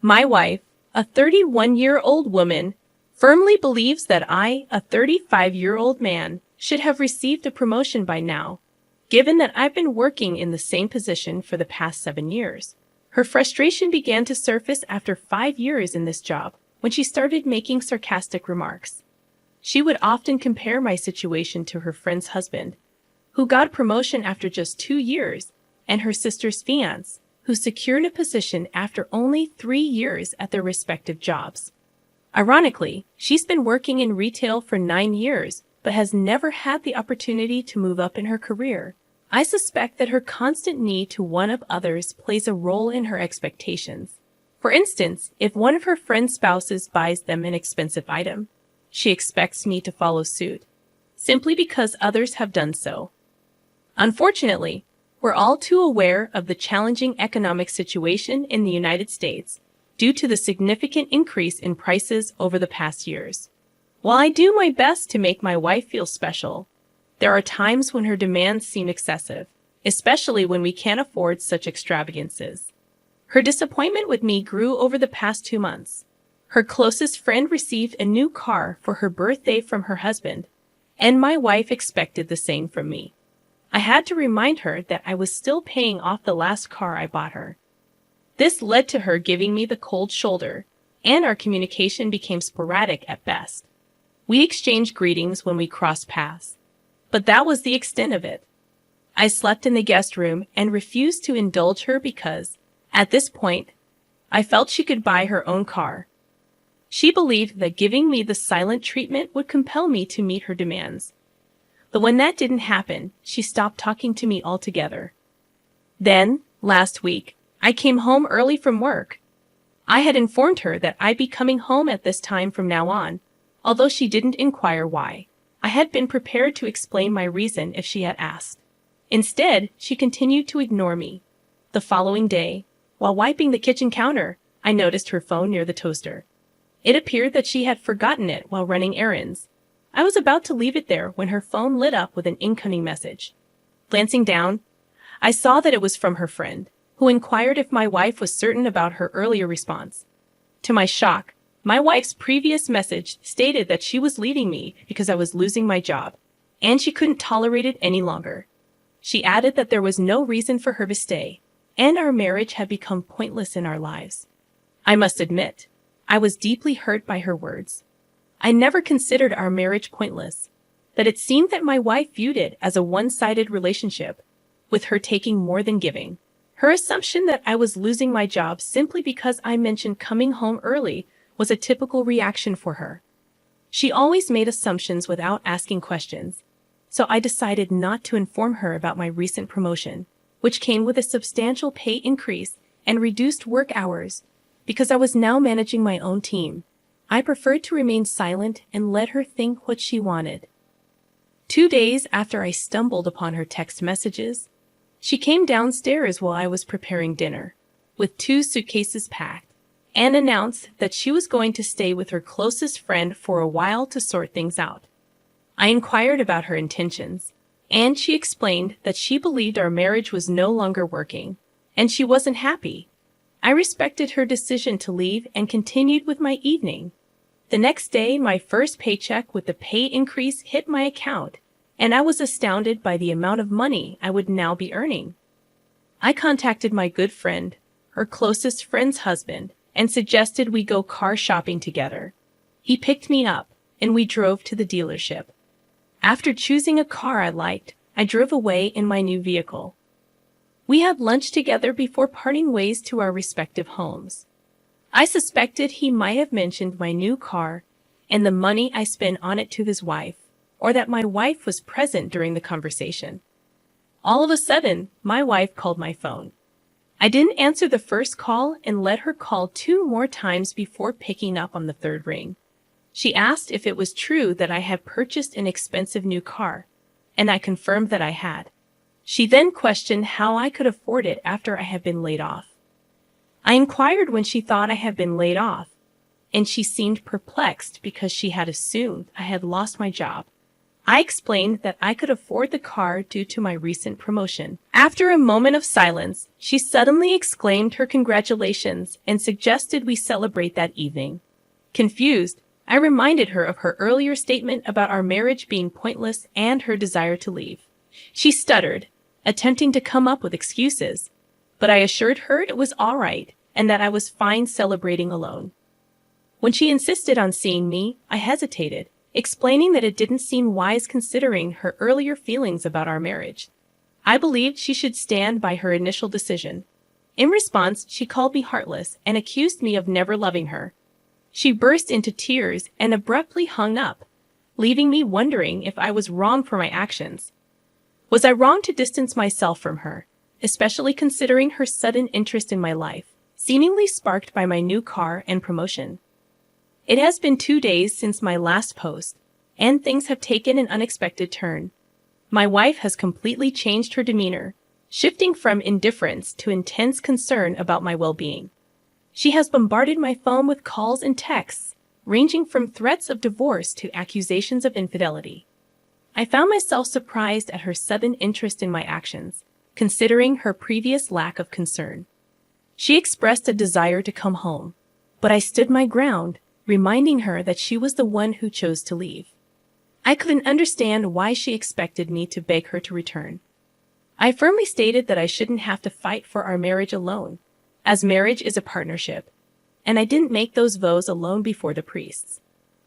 My wife, a 31-year-old woman, firmly believes that I, a 35-year-old man, should have received a promotion by now, given that I've been working in the same position for the past 7 years. Her frustration began to surface after 5 years in this job, when she started making sarcastic remarks. She would often compare my situation to her friend's husband, who got a promotion after just 2 years, and her sister's fiancé, who secured a position after only 3 years at their respective jobs. Ironically, she's been working in retail for 9 years, but has never had the opportunity to move up in her career. I suspect that her constant need to one-up others plays a role in her expectations. For instance, if one of her friend's spouses buys them an expensive item, she expects me to follow suit, simply because others have done so. Unfortunately, we're all too aware of the challenging economic situation in the United States due to the significant increase in prices over the past years. While I do my best to make my wife feel special, there are times when her demands seem excessive, especially when we can't afford such extravagances. Her disappointment with me grew over the past 2 months. Her closest friend received a new car for her birthday from her husband, and my wife expected the same from me. I had to remind her that I was still paying off the last car I bought her. This led to her giving me the cold shoulder, and our communication became sporadic at best. We exchanged greetings when we crossed paths, but that was the extent of it. I slept in the guest room and refused to indulge her because, at this point, I felt she could buy her own car. She believed that giving me the silent treatment would compel me to meet her demands. But when that didn't happen, she stopped talking to me altogether. Then, last week, I came home early from work. I had informed her that I'd be coming home at this time from now on, although she didn't inquire why. I had been prepared to explain my reason if she had asked. Instead, she continued to ignore me. The following day, while wiping the kitchen counter, I noticed her phone near the toaster. It appeared that she had forgotten it while running errands. I was about to leave it there when her phone lit up with an incoming message. Glancing down, I saw that it was from her friend, who inquired if my wife was certain about her earlier response. To my shock, my wife's previous message stated that she was leaving me because I was losing my job, and she couldn't tolerate it any longer. She added that there was no reason for her to stay, and our marriage had become pointless in our lives. I must admit, I was deeply hurt by her words. I never considered our marriage pointless, but it seemed that my wife viewed it as a one-sided relationship, with her taking more than giving. Her assumption that I was losing my job simply because I mentioned coming home early was a typical reaction for her. She always made assumptions without asking questions, so I decided not to inform her about my recent promotion, which came with a substantial pay increase and reduced work hours, because I was now managing my own team. I preferred to remain silent and let her think what she wanted. 2 days after I stumbled upon her text messages, she came downstairs while I was preparing dinner, with 2 suitcases packed, and announced that she was going to stay with her closest friend for a while to sort things out. I inquired about her intentions, and she explained that she believed our marriage was no longer working, and she wasn't happy. I respected her decision to leave and continued with my evening. The next day, my first paycheck with the pay increase hit my account, and I was astounded by the amount of money I would now be earning. I contacted my good friend, her closest friend's husband, and suggested we go car shopping together. He picked me up, and we drove to the dealership. After choosing a car I liked, I drove away in my new vehicle. We had lunch together before parting ways to our respective homes. I suspected he might have mentioned my new car and the money I spent on it to his wife, or that my wife was present during the conversation. All of a sudden, my wife called my phone. I didn't answer the first call and let her call 2 more times before picking up on the 3rd ring. She asked if it was true that I had purchased an expensive new car, and I confirmed that I had. She then questioned how I could afford it after I had been laid off. I inquired when she thought I had been laid off, and she seemed perplexed because she had assumed I had lost my job. I explained that I could afford the car due to my recent promotion. After a moment of silence, she suddenly exclaimed her congratulations and suggested we celebrate that evening. Confused, I reminded her of her earlier statement about our marriage being pointless and her desire to leave. She stuttered, attempting to come up with excuses, but I assured her it was all right and that I was fine celebrating alone. When she insisted on seeing me, I hesitated, explaining that it didn't seem wise considering her earlier feelings about our marriage. I believed she should stand by her initial decision. In response, she called me heartless and accused me of never loving her. She burst into tears and abruptly hung up, leaving me wondering if I was wrong for my actions. Was I wrong to distance myself from her, especially considering her sudden interest in my life, seemingly sparked by my new car and promotion? It has been 2 days since my last post, and things have taken an unexpected turn. My wife has completely changed her demeanor, shifting from indifference to intense concern about my well-being. She has bombarded my phone with calls and texts, ranging from threats of divorce to accusations of infidelity. I found myself surprised at her sudden interest in my actions, considering her previous lack of concern. She expressed a desire to come home, but I stood my ground, reminding her that she was the one who chose to leave. I couldn't understand why she expected me to beg her to return. I firmly stated that I shouldn't have to fight for our marriage alone, as marriage is a partnership, and I didn't make those vows alone before the priests.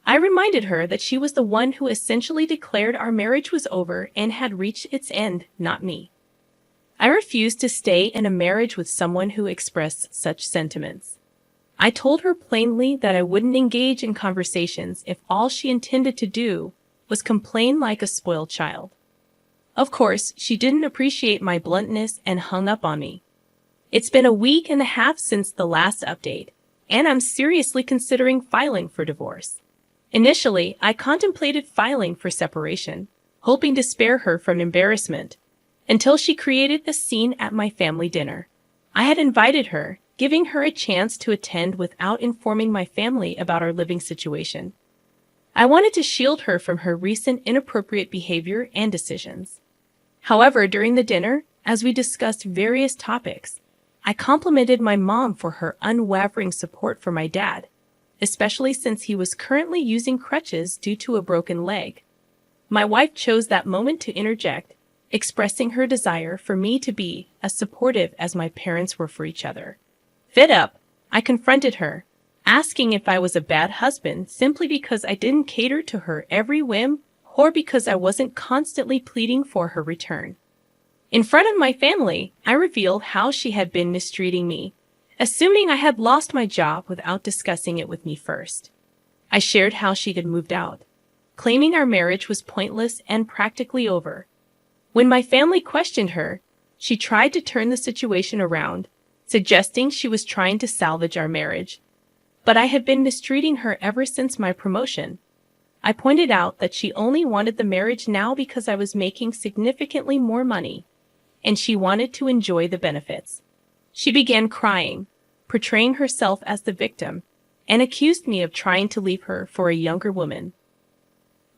I reminded her that she was the one who essentially declared our marriage was over and had reached its end, not me. I refused to stay in a marriage with someone who expressed such sentiments. I told her plainly that I wouldn't engage in conversations if all she intended to do was complain like a spoiled child. Of course, she didn't appreciate my bluntness and hung up on me. It's been a week and a half since the last update, and I'm seriously considering filing for divorce. Initially, I contemplated filing for separation, hoping to spare her from embarrassment, until she created a scene at my family dinner. I had invited her, giving her a chance to attend without informing my family about our living situation. I wanted to shield her from her recent inappropriate behavior and decisions. However, during the dinner, as we discussed various topics, I complimented my mom for her unwavering support for my dad, especially since he was currently using crutches due to a broken leg. My wife chose that moment to interject, expressing her desire for me to be as supportive as my parents were for each other. Fed up, I confronted her, asking if I was a bad husband simply because I didn't cater to her every whim or because I wasn't constantly pleading for her return. In front of my family, I revealed how she had been mistreating me, assuming I had lost my job without discussing it with me first. I shared how she had moved out, claiming our marriage was pointless and practically over. When my family questioned her, she tried to turn the situation around, suggesting she was trying to salvage our marriage. But I had been mistreating her ever since my promotion. I pointed out that she only wanted the marriage now because I was making significantly more money, and she wanted to enjoy the benefits. She began crying, portraying herself as the victim, and accused me of trying to leave her for a younger woman.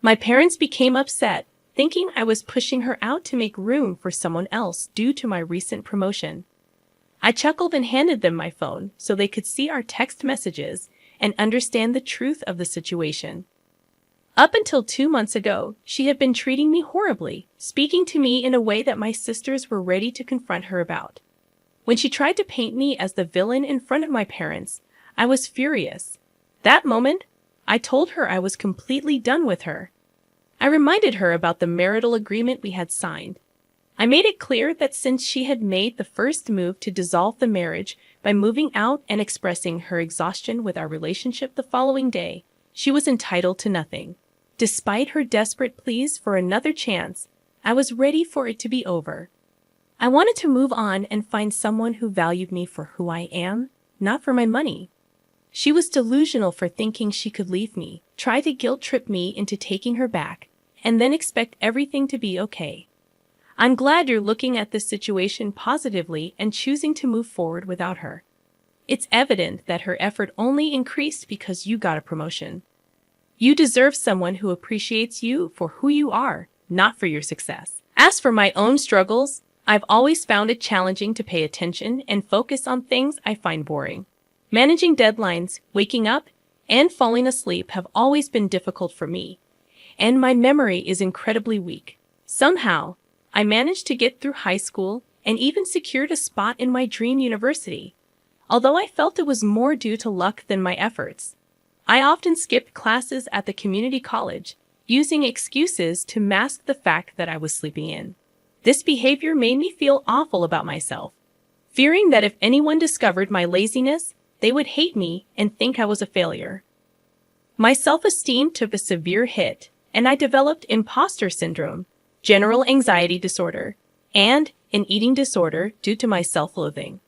My parents became upset, thinking I was pushing her out to make room for someone else due to my recent promotion. I chuckled and handed them my phone so they could see our text messages and understand the truth of the situation. Up until 2 months ago, she had been treating me horribly, speaking to me in a way that my sisters were ready to confront her about. When she tried to paint me as the villain in front of my parents, I was furious. That moment, I told her I was completely done with her. I reminded her about the marital agreement we had signed. I made it clear that since she had made the first move to dissolve the marriage by moving out and expressing her exhaustion with our relationship the following day, she was entitled to nothing. Despite her desperate pleas for another chance, I was ready for it to be over. I wanted to move on and find someone who valued me for who I am, not for my money. She was delusional for thinking she could leave me, try to guilt-trip me into taking her back, and then expect everything to be okay. I'm glad you're looking at this situation positively and choosing to move forward without her. It's evident that her effort only increased because you got a promotion. You deserve someone who appreciates you for who you are, not for your success. As for my own struggles, I've always found it challenging to pay attention and focus on things I find boring. Managing deadlines, waking up, and falling asleep have always been difficult for me, and my memory is incredibly weak. Somehow, I managed to get through high school and even secured a spot in my dream university, although I felt it was more due to luck than my efforts. I often skipped classes at the community college, using excuses to mask the fact that I was sleeping in. This behavior made me feel awful about myself, fearing that if anyone discovered my laziness, they would hate me and think I was a failure. My self-esteem took a severe hit, and I developed imposter syndrome, general anxiety disorder, and an eating disorder due to my self-loathing.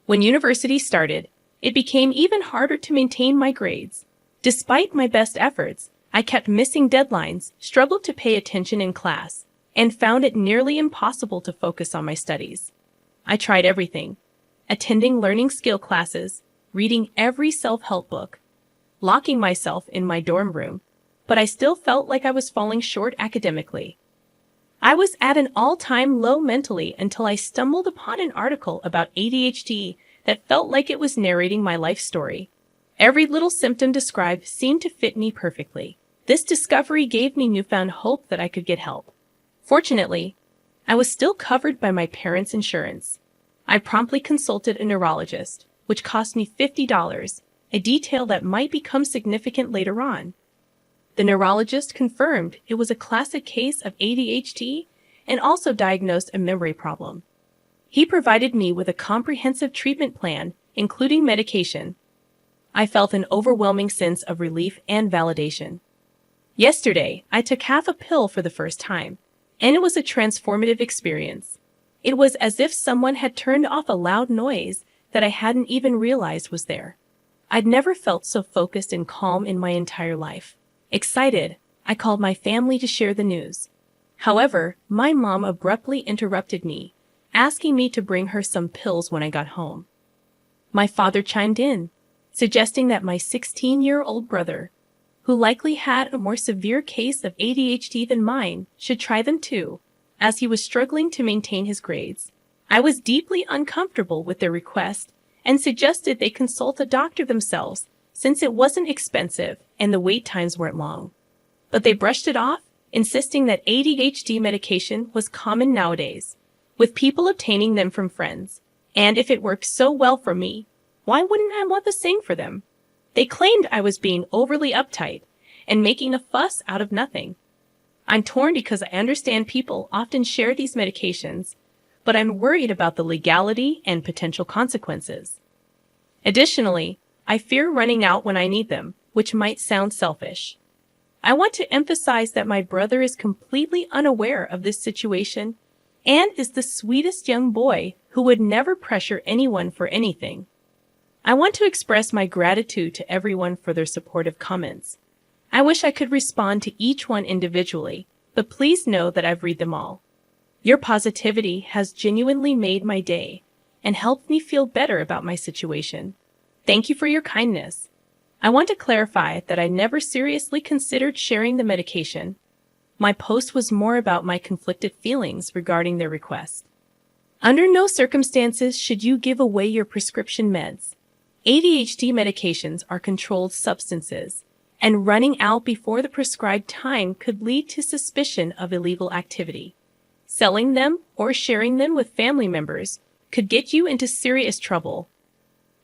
When university started, it became even harder to maintain my grades. Despite my best efforts, I kept missing deadlines, struggled to pay attention in class, and found it nearly impossible to focus on my studies. I tried everything: attending learning skill classes, reading every self-help book, locking myself in my dorm room, but I still felt like I was falling short academically. I was at an all-time low mentally until I stumbled upon an article about ADHD that felt like it was narrating my life story. Every little symptom described seemed to fit me perfectly. This discovery gave me newfound hope that I could get help. Fortunately, I was still covered by my parents' insurance. I promptly consulted a neurologist, which cost me $50, a detail that might become significant later on. The neurologist confirmed it was a classic case of ADHD and also diagnosed a memory problem. He provided me with a comprehensive treatment plan, including medication. I felt an overwhelming sense of relief and validation. Yesterday, I took half a pill for the first time, and it was a transformative experience. It was as if someone had turned off a loud noise that I hadn't even realized was there. I'd never felt so focused and calm in my entire life. Excited, I called my family to share the news. However, my mom abruptly interrupted me, asking me to bring her some pills when I got home. My father chimed in, suggesting that my 16-year-old brother, who likely had a more severe case of ADHD than mine, should try them too, as he was struggling to maintain his grades. I was deeply uncomfortable with their request and suggested they consult a doctor themselves, since it wasn't expensive and the wait times weren't long. But they brushed it off, insisting that ADHD medication was common nowadays, with people obtaining them from friends. And if it worked so well for me, why wouldn't I want the same for them? They claimed I was being overly uptight and making a fuss out of nothing. I'm torn because I understand people often share these medications, but I'm worried about the legality and potential consequences. Additionally, I fear running out when I need them, which might sound selfish. I want to emphasize that my brother is completely unaware of this situation and is the sweetest young boy who would never pressure anyone for anything. I want to express my gratitude to everyone for their supportive comments. I wish I could respond to each one individually, but please know that I've read them all. Your positivity has genuinely made my day and helped me feel better about my situation. Thank you for your kindness. I want to clarify that I never seriously considered sharing the medication. My post was more about my conflicted feelings regarding their request. Under no circumstances should you give away your prescription meds. ADHD medications are controlled substances, and running out before the prescribed time could lead to suspicion of illegal activity. Selling them or sharing them with family members could get you into serious trouble.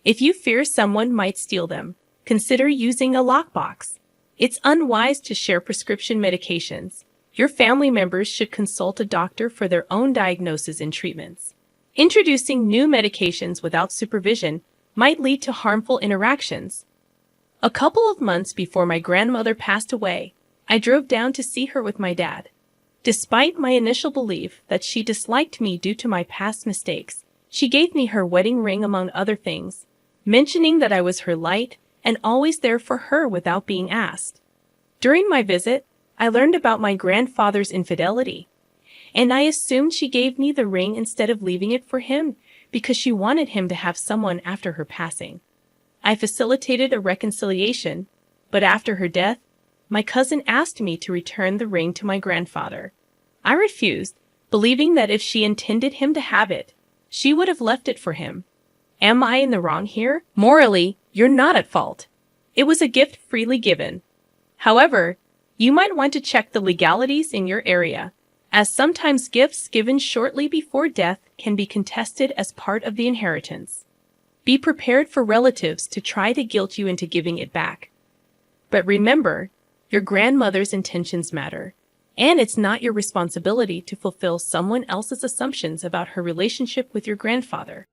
If you fear someone might steal them, consider using a lockbox. It's unwise to share prescription medications. Your family members should consult a doctor for their own diagnosis and treatments. Introducing new medications without supervision might lead to harmful interactions. A couple of months before my grandmother passed away, I drove down to see her with my dad. Despite my initial belief that she disliked me due to my past mistakes, she gave me her wedding ring among other things, mentioning that I was her light and always there for her without being asked. During my visit, I learned about my grandfather's infidelity, and I assumed she gave me the ring instead of leaving it for him because she wanted him to have someone after her passing. I facilitated a reconciliation, but after her death, my cousin asked me to return the ring to my grandfather. I refused, believing that if she intended him to have it, she would have left it for him. Am I in the wrong here? Morally, you're not at fault. It was a gift freely given. However, you might want to check the legalities in your area, as sometimes gifts given shortly before death can be contested as part of the inheritance. Be prepared for relatives to try to guilt you into giving it back. But remember, your grandmother's intentions matter, and it's not your responsibility to fulfill someone else's assumptions about her relationship with your grandfather.